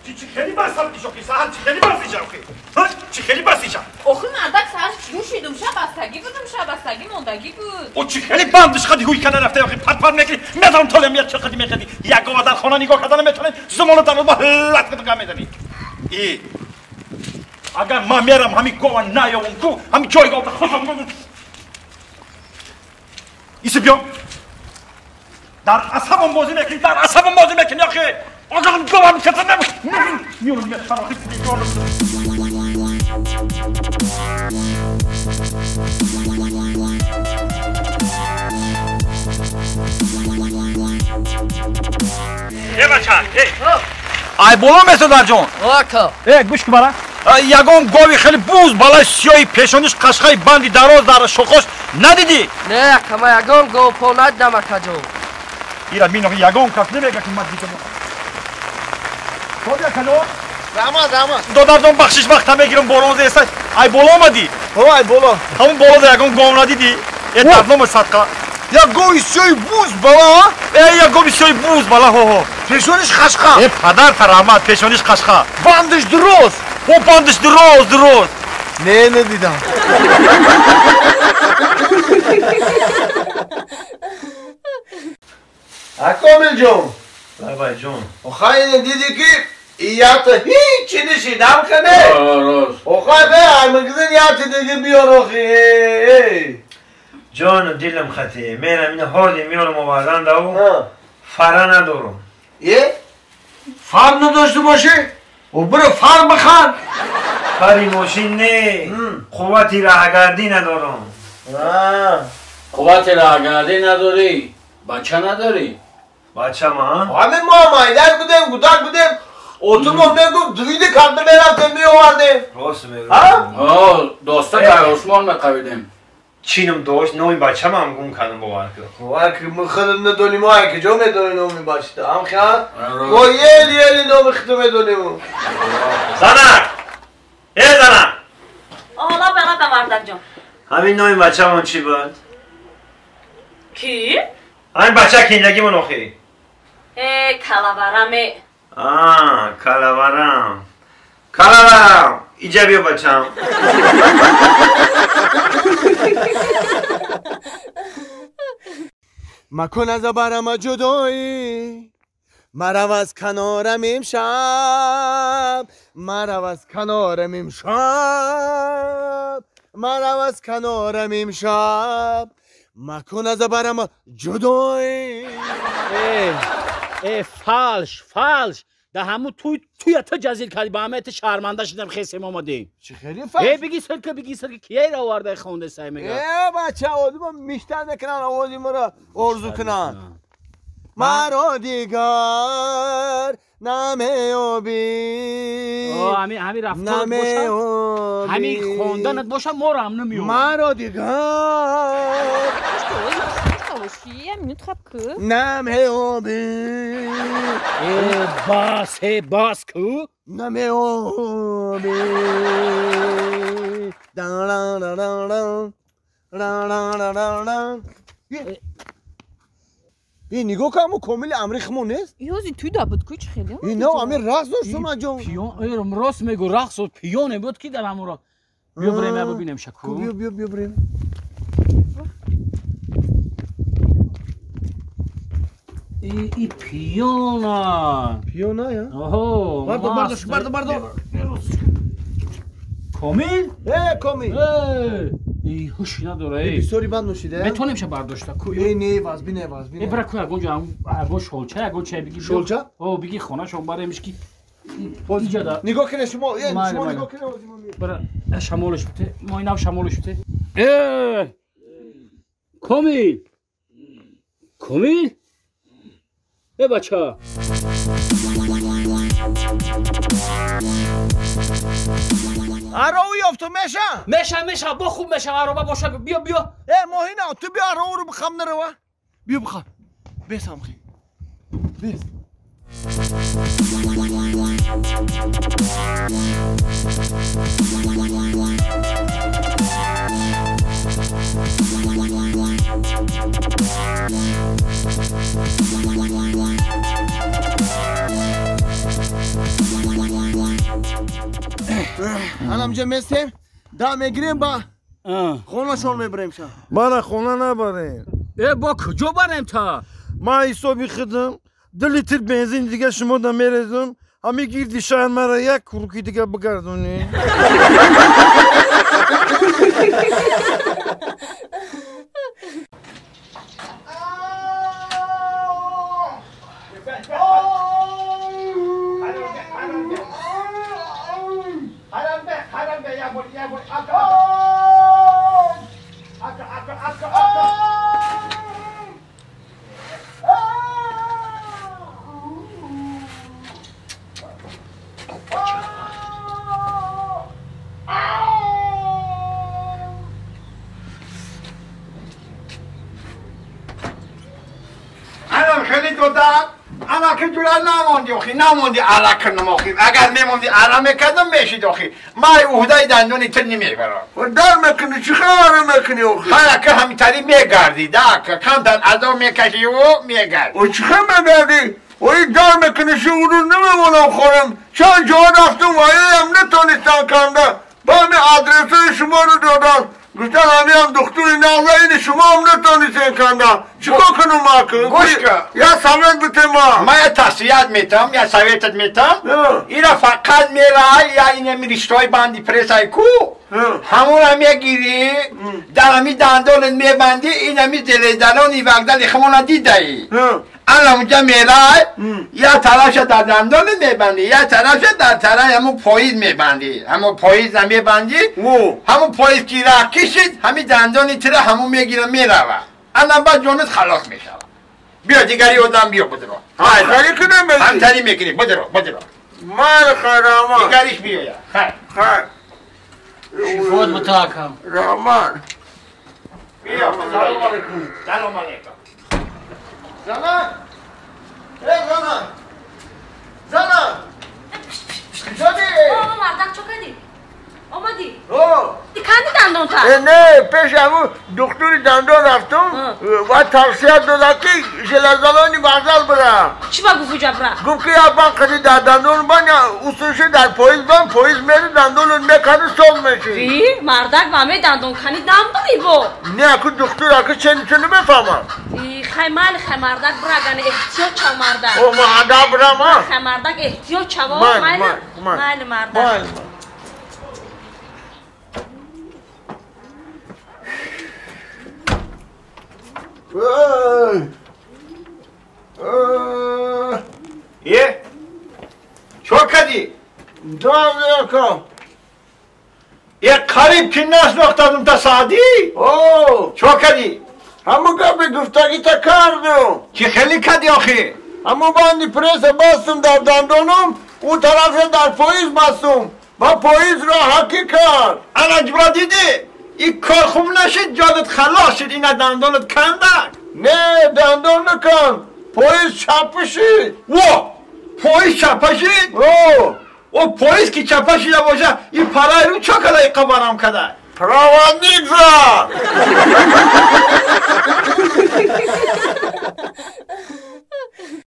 چی خیلی بسام دیشو که ساعت چی خیلی بسیجا ها چی خیلی بسیجا آخه مردک سرش جوشیدم شبستگی بودم شبستگی موندگی بود او چی خیلی بندش خدی هوی کنه رفته آخه پت پت میکنی ندارم طول میاد چه خدی میکنی یک گوه در خانه نگاه کردن میتونه زمان رو با لط کتو گم میدنی ای اگر ما میرم همین گوه نیاوم کو همین جایگاه خودم ایسه بیا در عصبم بازی میکنی در عصبم بازی میکنی آخه آقا گوه کتو میونم میاد فراخی ای بچه‌ها ای بالا مسعود جان آقا گوش کن یگان گاوی خیلی بوز بالای سیاهی پیشانیش قشقای بندی دراز در شخص ندیدی نه کما یگان گاو پا ندیدم اکا جان ایراد مینو یگان کس نمیگه که من دیدم خود یکلو رحمت دو دردم بخشش وقت میگیرم بارون زیست ای بالا اومدی ای بالا همون بالا در یگان گاو ندیدی ای دردم صدقه یا گوی سوی بوز بالا ای یا گاوی سیاهی بوز بالا هو پیشونش خشخه ای پدر رحمت پیشانیش قشقه بندش درست او بندش درست نه ندیدم اکامل جون بابا جون خیلی دیدی که یات هیچی نشیدم کنه اوخای به مگزن یات دیگه بیار آخی جان دلم خطه میرم این حالی میارم آوردن دو فرا ندارم یه فر نداشته باشی و برو فر بخر فری ماشین نه قوتی راهگردی ندارم قوت راهگردی نداری بچه نداری بچه ما همه ما مایدر بودیم گودک بودیم اتومبیل میگو دویده کرده میرفتیم میوردیم راست میگم دوستا که عثمان میقویدیم چینم داشت نوی بچه ما هم گم کردم باور کرد واکر مخدم ندونیم ما که جو میدونیم نومی باشده هم خیال و یلی نومی خدم میدونیم زنک زنک حالا بقید مردک جان همین نوی بچه من چی بود؟ کی؟ همین بچه که اینجاگی من آخی کلابرمه کلابرم اینجا بیا بچم مکن از برم جدایی مرو از کنارم امشب مرو از کنارم امشب مکن از برم جدایی فالش ده همون توی تا جزیل کردی با همه شرمنده شدم خیسیم آماده چه خیلی فالش بگی سر که کیه را آورده خونده سعی میگه بچه آدم میشتر نکنن آوازی مرا ارزو کنن مرا دیگر نمیابی همین رفتارت باشه همین خوندنت باشه ما رو هم نمیابی مرا دیگر یه منوت خب که نمیابی باس کو نمیابی این نگاه که همون کامل امریخمون نیست؟ یازی توی دابد کوچ خیلی این نه همین رقص داشت ما جان پیون راست میگو رقص و پیونه بود کی در همون را بیا بریم ببینیم شکو بیا بریم ای پیونا یا آها بردار کامل کامل ای هوشی نداره بیسوری بند نوشیده میتونیم شه برداشته نه واز بینه ای برا کو اگون شولچه اگون چه بگی شولچه بگی خونه شما باریمش کی اینجا دا نگاه کنه شما نگاه کنه برا شمالش بده ما اینو شمالش بده کامل ای بچه عراوی افتو میشه با خوب میشه عراوه باشه بیا ماهینا تو بیا عراو رو بخم نروه بیا بخم بیس هم خی بیس الان مثل دا میگیریم با خونه‌شون میبریم شا بارا خونه نبرین با کجا بریم تا؟ ما حسابی خودم 2 لیتر بنزین دیگه شما دا میرزم همه گیردی شهر مرا 1 کروکی دیگه بگردونی خیلی تو داد انا که جولا نموندی اخی نموندی علاقه نموخی اگر میموندی آرام کدام میشید اخی ما عهده دندونی تر نمیبرم و در میکنی چی خبر میکنی اخی حالا که همینطوری میگردی که کمتر ازا میکشی و میگردی و چی خبر میگردی و این در میکنی شعور نمیمونم خورم چند جا رفتم و هم نتونستم کنده با همه آدرس شما رو دادم گفتن همه هم دکتری نازنین شما هم نتونستین کنده چیکار کنم ما کنم گوش کن یا سویت بته ما یه تصویت میتم یا سویتت میتم اینا فقط میره یا این میریشتای باندی پرسای کو همون هم میگیری در همی دندانت میبندی این همی دلدنانی وقتا خمونا دیدهی الان اونجا میره یا طرفش در دندان میبندی یا طرفش در طرف همون پاییز میبندی همون پاییز میبندی همون پاییز که راه کشید همین دندانی تره همون میگیره میره الان بعد جانت خلاص میشه بیا دیگری آدم بیا بدرو همتری کنم بزید همتری میکنی بدرو مال خیر رحمان دیگریش بیا خیر شفاد متاکم رحمان بیا سلام علیکم زمان زمان کجا دی؟ مردک چو کردی؟ آمدی؟ دی کندی دندان تا؟ نه پیش همون دکتری دندان رفتم و توصیه داده که ژلزالانی بغزل برم چی با گفت جبره؟ گفت که یا قدی در دندان بان یا اصولش در پاییز بان پاییز میره دندان میکنه سال میشه مردک و همه دندان کنی دم داری با نه اکو دکتر اکو چنی بفهمم خیمال خمردک برگن احتیاط چاو مردک او مهدا برم خمردک احتیاط چاو مال مردک یه چو کدی؟ دام نیکم یه قریب که نشناختم تصادی چو کدی؟ همون گفت گفتگی تا کردم چی خیلی کدی آخی؟ همون باندی پریس بستم در دندانم اون طرف در پاییز بستم و پاییز را حکی کرد انا جبرا دیدی؟ این کار خوب نشید جادت خلاص شد اینا دندانت کندن نه دندان نکن پاییز چپشید پاییز چپشید؟ و پاییز که چپشیده باشه این پرای رو چه کده قبرم کده؟ پراوندیک زد